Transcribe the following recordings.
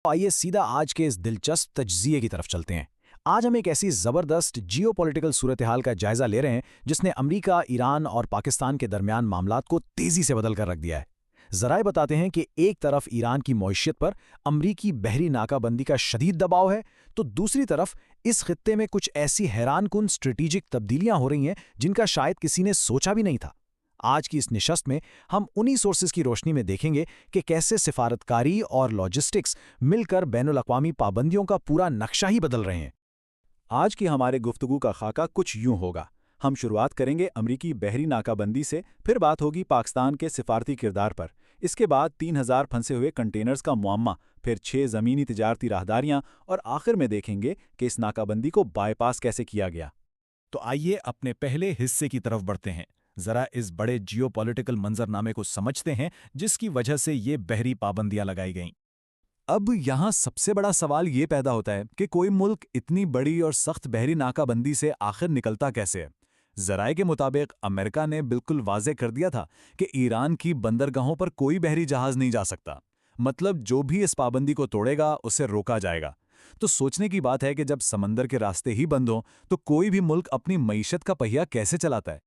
आइए सीधा आज के इस दिलचस्प तज्जिए की तरफ चलते हैं। आज हम एक ऐसी ज़बरदस्त जियोपॉलिटिकल सूरत-ए-हाल का जायज़ा ले रहे हैं जिसने अमेरिका, ईरान और पाकिस्तान के दरमियान मामलात को तेज़ी से बदल कर रख दिया है। ज़राए बताते हैं कि एक तरफ ईरान की मईशत पर अमरीकी बहरी नाकाबंदी का शदीद दबाव है, तो दूसरी तरफ इस खित्ते में कुछ ऐसी हैरानकुन स्ट्रेटेजिक तब्दीलियां हो रही हैं जिनका शायद किसी ने सोचा भी नहीं था। आज की इस निशस्त में हम उन्हीं सोर्सेज की रोशनी में देखेंगे कि कैसे सिफारतकारी और लॉजिस्टिक्स मिलकर बैनुल-अक़वामी पाबंदियों का पूरा नक्शा ही बदल रहे हैं। आज की हमारे गुफ्तगू का खाका कुछ यूं होगा। हम शुरुआत करेंगे अमरीकी बहरी नाकाबंदी से, फिर बात होगी पाकिस्तान के सिफारती किरदार पर। इसके बाद 3000 फंसे हुए कंटेनर्स का मुअम्मा, फिर 6 ज़मीनी तिजारती राहदारियां और आखिर में देखेंगे कि इस नाकाबंदी को बाईपास कैसे किया गया। तो आइए अपने पहले हिस्से की तरफ बढ़ते हैं। जरा इस बड़े जियोपॉलिटिकल मंजरनामे को समझते हैं जिसकी वजह से ये बहरी पाबंदियां लगाई गईं। अब यहाँ सबसे बड़ा सवाल ये पैदा होता है कि कोई मुल्क इतनी बड़ी और सख्त बहरी नाकाबंदी से आखिर निकलता कैसे है। ज़राए के मुताबिक अमेरिका ने बिल्कुल वाज़ेह कर दिया था कि ईरान की बंदरगाहों पर कोई बहरी जहाज़ नहीं जा सकता। मतलब जो भी इस पाबंदी को तोड़ेगा उसे रोका जाएगा। तो सोचने की बात है कि जब समंदर के रास्ते ही बंद हों तो कोई भी मुल्क अपनी मईशत का पहिया कैसे चलाता है।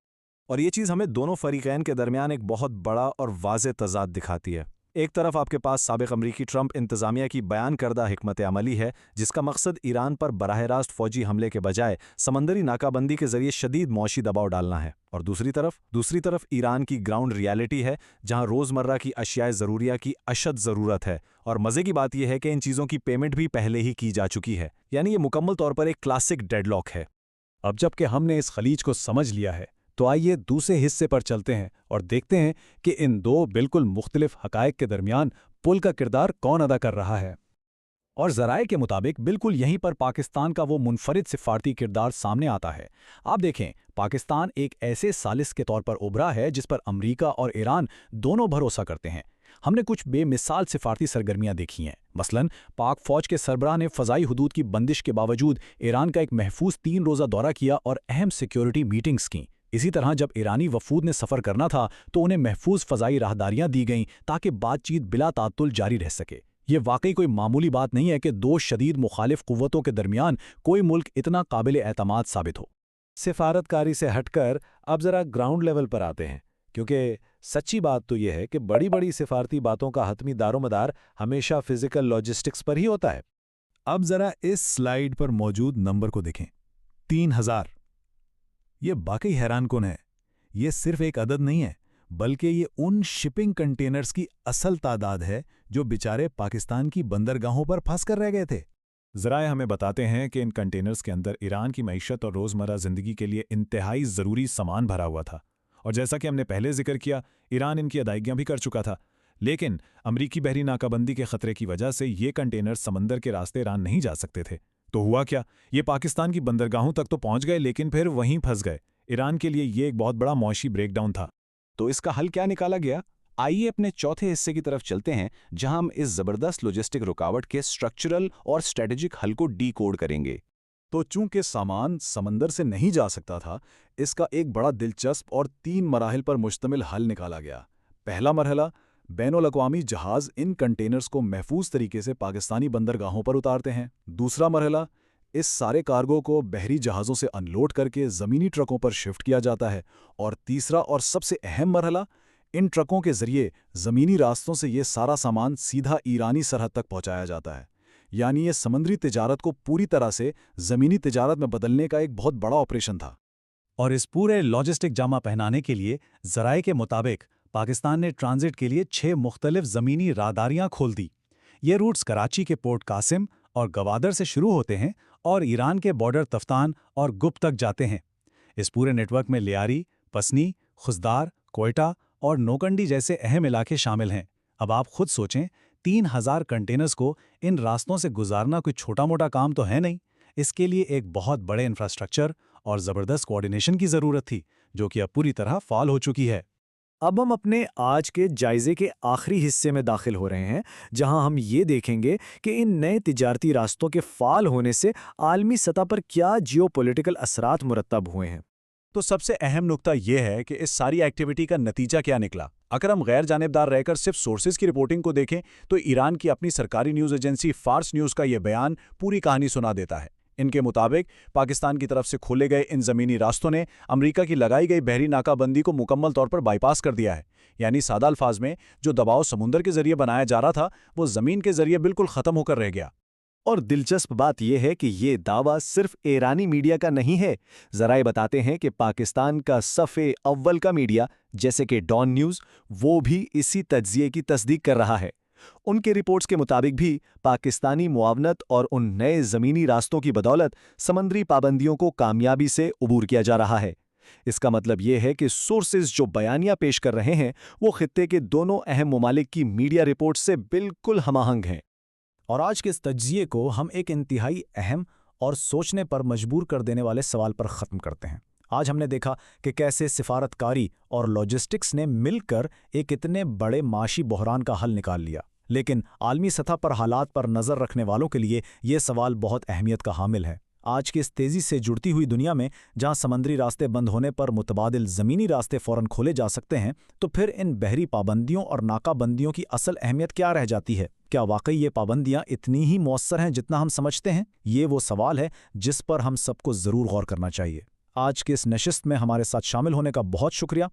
और ये चीज़ हमें दोनों फरीकैन के दरमियान एक बहुत बड़ा और वाज़ेह तज़ाद दिखाती है। एक तरफ आपके पास साबिक़ अमरीकी ट्रंप इंतज़ामिया की बयान करदा हिकमत अमली है जिसका मकसद ईरान पर बराह रास्त फ़ौजी हमले के बजाय समंदरी नाकाबंदी के ज़रिए शदीद मौशी दबाव डालना है। और दूसरी तरफ ईरान की ग्राउंड रियलिटी है जहां रोज़मर्रा की अशियाए ज़रूरिया की अशद ज़रूरत है। और मज़े की बात यह है कि इन चीज़ों की पेमेंट भी पहले ही की जा चुकी है, यानी ये मुकम्मल तौर पर एक क्लासिक डेडलॉक है। अब जबकि हमने इस खलीज को समझ लिया है तो आइए दूसरे हिस्से पर चलते हैं और देखते हैं कि इन दो बिल्कुल मुख्तलिफ हक़ाइक़ के दरमियान पुल का किरदार कौन अदा कर रहा है। और ज़राए के मुताबिक बिल्कुल यहीं पर पाकिस्तान का वो मुनफरिद सिफारती किरदार सामने आता है। आप देखें, पाकिस्तान एक ऐसे सालिस के तौर पर उभरा है जिस पर अमरीका और ईरान दोनों भरोसा करते हैं। हमने कुछ बेमिसाल सिफारती सरगर्मियां देखी हैं। मसलन पाक फ़ौज के सरबराह ने फ़ज़ाई हदूद की बंदिश के बावजूद ईरान का एक महफूज 3 रोज़ा दौरा किया और अहम सिक्योरिटी मीटिंग्स की। इसी तरह जब ईरानी वफूद ने सफ़र करना था तो उन्हें महफूज फ़ज़ाई राहदारियां दी गईं ताकि बातचीत बिला तात्तुल जारी रह सके। ये वाकई कोई मामूली बात नहीं है कि दो शदीद मुखालिफ क़ुव्वतों के दरमियान कोई मुल्क इतना काबिल एतमाद साबित हो। सिफारतकारी से हटकर अब ज़रा ग्राउंड लेवल पर आते हैं, क्योंकि सच्ची बात तो यह है कि बड़ी बड़ी सिफारती बातों का हतमी दारोमदार हमेशा फ़िज़िकल लॉजिस्टिक्स पर ही होता है। अब ज़रा इस स्लाइड पर मौजूद नंबर को देखें, 3000। ये वाकई हैरानकुन है। ये सिर्फ एक अदद नहीं है, बल्कि ये उन शिपिंग कंटेनर्स की असल तादाद है जो बेचारे पाकिस्तान की बंदरगाहों पर फंस कर रह गए थे। ज़राए हमें बताते हैं कि इन कंटेनर्स के अंदर ईरान की मईशत और रोज़मर्रा ज़िंदगी के लिए इंतहाई ज़रूरी सामान भरा हुआ था। और जैसा कि हमने पहले जिक्र किया, ईरान इनकी अदायगियां भी कर चुका था। लेकिन अमरीकी बहरी नाकाबंदी के खतरे की वजह से ये कंटेनर्स समंदर के रास्ते ईरान नहीं जा सकते थे। तो हुआ क्या, ये पाकिस्तान की बंदरगाहों तक तो पहुंच गए लेकिन फिर वहीं फंस गए। ईरान के लिए ये एक बहुत बड़ा मौशी ब्रेकडाउन था। तो इसका हल क्या निकाला गया? आइए अपने चौथे हिस्से की तरफ चलते हैं जहां हम इस ज़बरदस्त लॉजिस्टिक रुकावट के स्ट्रक्चरल और स्ट्रेटेजिक हल को डीकोड करेंगे। तो चूंकि सामान समंदर से नहीं जा सकता था, इसका एक बड़ा दिलचस्प और 3 मराहिल पर मुश्तमिल हल निकाला गया। पहला मरहला, बैनुल-अक़वामी जहाज़ इन कंटेनर्स को महफूज तरीके से पाकिस्तानी बंदरगाहों पर उतारते हैं। दूसरा मरहला, इस सारे कार्गो को बहरी जहाज़ों से अनलोड करके ज़मीनी ट्रकों पर शिफ्ट किया जाता है। और तीसरा और सबसे अहम मरहला, इन ट्रकों के ज़रिए ज़मीनी रास्तों से ये सारा सामान सीधा ईरानी सरहद तक पहुंचाया जाता है। यानी ये समुद्री तिजारत को पूरी तरह से ज़मीनी तिजारत में बदलने का एक बहुत बड़ा ऑपरेशन था। और इस पूरे लॉजिस्टिक जामा पहनाने के लिए ज़राए के मुताबिक पाकिस्तान ने ट्रांजिट के लिए 6 मुख्तलिफ ज़मीनी राहदारियां खोल दी। ये रूट्स कराची के पोर्ट कासिम और गवादर से शुरू होते हैं और ईरान के बॉर्डर तफ्तान और गुप तक जाते हैं। इस पूरे नेटवर्क में लियारी, पसनी, खुजदार, कोयटा और नोकंडी जैसे अहम इलाके शामिल हैं। अब आप खुद सोचें, 3000 कंटेनर्स को इन रास्तों से गुजारना कोई छोटा मोटा काम तो है नहीं। इसके लिए एक बहुत बड़े इंफ्रास्ट्रक्चर और ज़बरदस्त कोऑर्डिनेशन की ज़रूरत थी, जो कि अब पूरी तरह फ़ाल हो चुकी है। अब हम अपने आज के जायज़े के आखिरी हिस्से में दाखिल हो रहे हैं, जहां हम ये देखेंगे कि इन नए तिजारती रास्तों के फ़ाल होने से आलमी सतह पर क्या जियोपॉलिटिकल असरात मुरतब हुए हैं। तो सबसे अहम नुक्ता यह है कि इस सारी एक्टिविटी का नतीजा क्या निकला। اگر ہم غیر جانبدار رہ کر صرف سورسز کی رپورٹنگ کو دیکھیں تو ایران کی اپنی سرکاری نیوز ایجنسی فارس نیوز کا یہ بیان پوری کہانی سنا دیتا ہے۔ ان کے مطابق پاکستان کی طرف سے کھولے گئے ان زمینی راستوں نے امریکہ کی لگائی گئی بحری ناکہ بندی کو مکمل طور پر بائی پاس کر دیا ہے، یعنی سادہ الفاظ میں جو دباؤ سمندر کے ذریعے بنایا جا رہا تھا وہ زمین کے ذریعے بالکل ختم ہو کر رہ گیا۔ اور دلچسپ بات یہ ہے کہ یہ دعویٰ صرف ایرانی میڈیا کا نہیں ہے۔ ذرائع بتاتے ہیں کہ پاکستان کا صفِ اول کا میڈیا جیسے کہ ڈان نیوز وہ بھی اسی تجزیے کی تصدیق کر رہا ہے۔ ان کے رپورٹس کے مطابق بھی پاکستانی معاونت اور ان نئے زمینی راستوں کی بدولت سمندری پابندیوں کو کامیابی سے عبور کیا جا رہا ہے۔ اس کا مطلب یہ ہے کہ سورسز جو بیانیہ پیش کر رہے ہیں وہ خطے کے دونوں اہم ممالک کی میڈیا رپورٹس سے بالکل ہم آہنگ ہیں۔ اور آج کے اس تجزیے کو ہم ایک انتہائی اہم اور سوچنے پر مجبور کر دینے والے سوال پر ختم کرتے ہیں۔ آج ہم نے دیکھا کہ کیسے سفارتکاری اور لاجسٹکس نے مل کر ایک اتنے بڑے معاشی بحران کا حل نکال لیا، لیکن عالمی سطح پر حالات پر نظر رکھنے والوں کے لیے یہ سوال بہت اہمیت کا حامل ہے۔ آج کی اس تیزی سے جڑتی ہوئی دنیا میں جہاں سمندری راستے بند ہونے پر متبادل زمینی راستے فوراً کھولے جا سکتے ہیں، تو پھر ان بحری پابندیوں اور ناکہ بندیوں کی اصل اہمیت کیا رہ جاتی ہے؟ کیا واقعی یہ پابندیاں اتنی ہی مؤثر ہیں جتنا ہم سمجھتے ہیں؟ یہ وہ سوال ہے جس پر ہم سب کو ضرور غور کرنا چاہیے۔ آج کے اس نشست میں ہمارے ساتھ شامل ہونے کا بہت شکریہ۔